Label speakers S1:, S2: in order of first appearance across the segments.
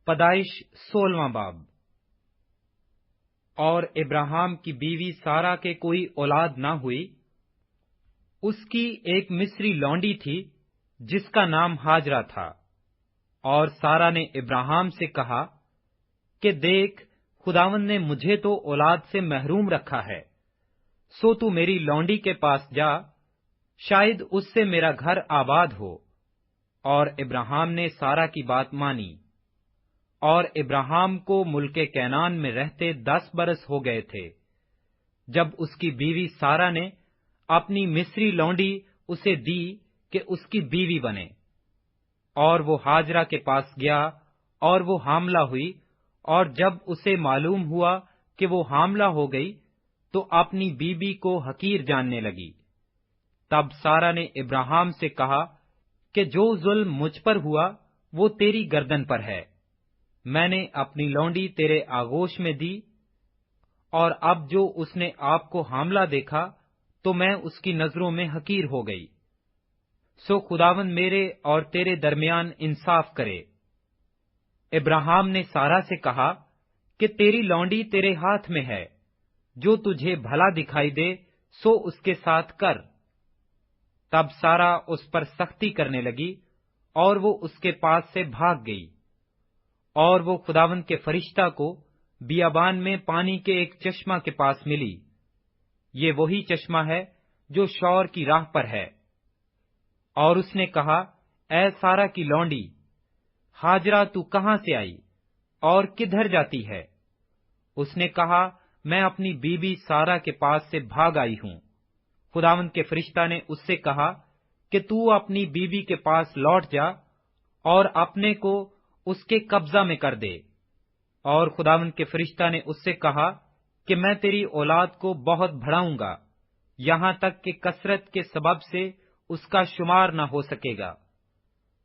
S1: پیدائش 16واں باب۔ اور ابراہیم کی بیوی سارا کے کوئی اولاد نہ ہوئی۔ اس کی ایک مصری لونڈی تھی جس کا نام ہاجرہ تھا، اور سارا نے ابراہیم سے کہا کہ دیکھ، خداوند نے مجھے تو اولاد سے محروم رکھا ہے، سو تو میری لونڈی کے پاس جا، شاید اس سے میرا گھر آباد ہو۔ اور ابراہیم نے سارا کی بات مانی۔ اور ابراہیم کو ملک کینان میں رہتے 10 برس ہو گئے تھے جب اس کی بیوی سارا نے اپنی مصری لونڈی اسے دی کہ اس کی بیوی بنے۔ اور وہ ہاجرہ کے پاس گیا اور وہ حاملہ ہوئی، اور جب اسے معلوم ہوا کہ وہ حاملہ ہو گئی تو اپنی بیوی کو حقیر جاننے لگی۔ تب سارا نے ابراہیم سے کہا کہ جو ظلم مجھ پر ہوا وہ تیری گردن پر ہے، میں نے اپنی لونڈی تیرے آغوش میں دی، اور اب جو اس نے آپ کو حاملہ دیکھا تو میں اس کی نظروں میں حقیر ہو گئی۔ سو خداوند میرے اور تیرے درمیان انصاف کرے۔ ابراہیم نے سارا سے کہا کہ تیری لونڈی تیرے ہاتھ میں ہے، جو تجھے بھلا دکھائی دے سو اس کے ساتھ کر۔ تب سارا اس پر سختی کرنے لگی اور وہ اس کے پاس سے بھاگ گئی۔ اور وہ خداوند کے فرشتہ کو بیابان میں پانی کے ایک چشمہ کے پاس ملی۔ یہ وہی چشمہ ہے جو شور کی راہ پر ہے۔ اور اس نے کہا، اے سارا کی لونڈی، ہاجرہ تو کہاں سے آئی اور کدھر جاتی ہے؟ اس نے کہا، میں اپنی بیوی سارا کے پاس سے بھاگ آئی ہوں۔ خداوند کے فرشتہ نے اس سے کہا کہ تو اپنی بیوی کے پاس لوٹ جا اور اپنے کو اس کے قبضہ میں کر دے۔ اور خداوند کے فرشتہ نے اس سے کہا کہ میں تیری اولاد کو بہت بڑھاؤں گا، یہاں تک کہ کثرت کے سبب سے اس کا شمار نہ ہو سکے گا۔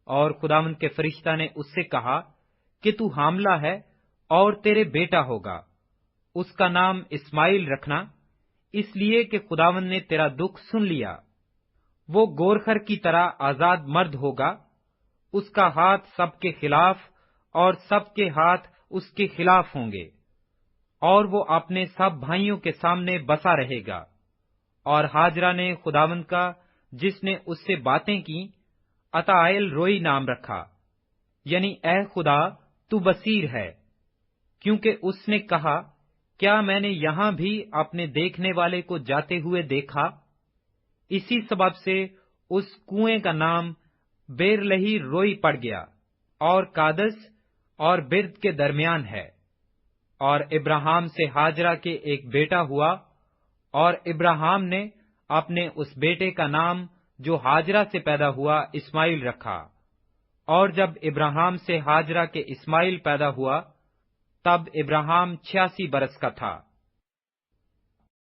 S1: اور خداوند کے فرشتہ نے اس سے کہا کہ تو حاملہ ہے اور تیرے بیٹا ہوگا، اس کا نام اسماعیل رکھنا، اس لیے کہ خداوند نے تیرا دکھ سن لیا۔ وہ گورخر کی طرح آزاد مرد ہوگا، اس کا ہاتھ سب کے خلاف اور سب کے ہاتھ اس کے خلاف ہوں گے، اور وہ اپنے سب بھائیوں کے سامنے بسا رہے گا۔ اور ہاجرہ نے خداوند کا جس نے اس سے باتیں کی عطائل روئی نام رکھا، یعنی اے خدا تو بصیر ہے، کیونکہ اس نے کہا، کیا میں نے یہاں بھی اپنے دیکھنے والے کو جاتے ہوئے دیکھا؟ اسی سبب سے اس کنویں کا نام بیرلہی روئی پڑ گیا، اور کادس اور برد کے درمیان ہے۔ اور ابراہیم سے ہاجرہ کے ایک بیٹا ہوا، اور ابراہیم نے اپنے اس بیٹے کا نام جو ہاجرہ سے پیدا ہوا اسماعیل رکھا۔ اور جب ابراہیم سے ہاجرہ کے اسماعیل پیدا ہوا تب ابراہیم 86 برس کا تھا۔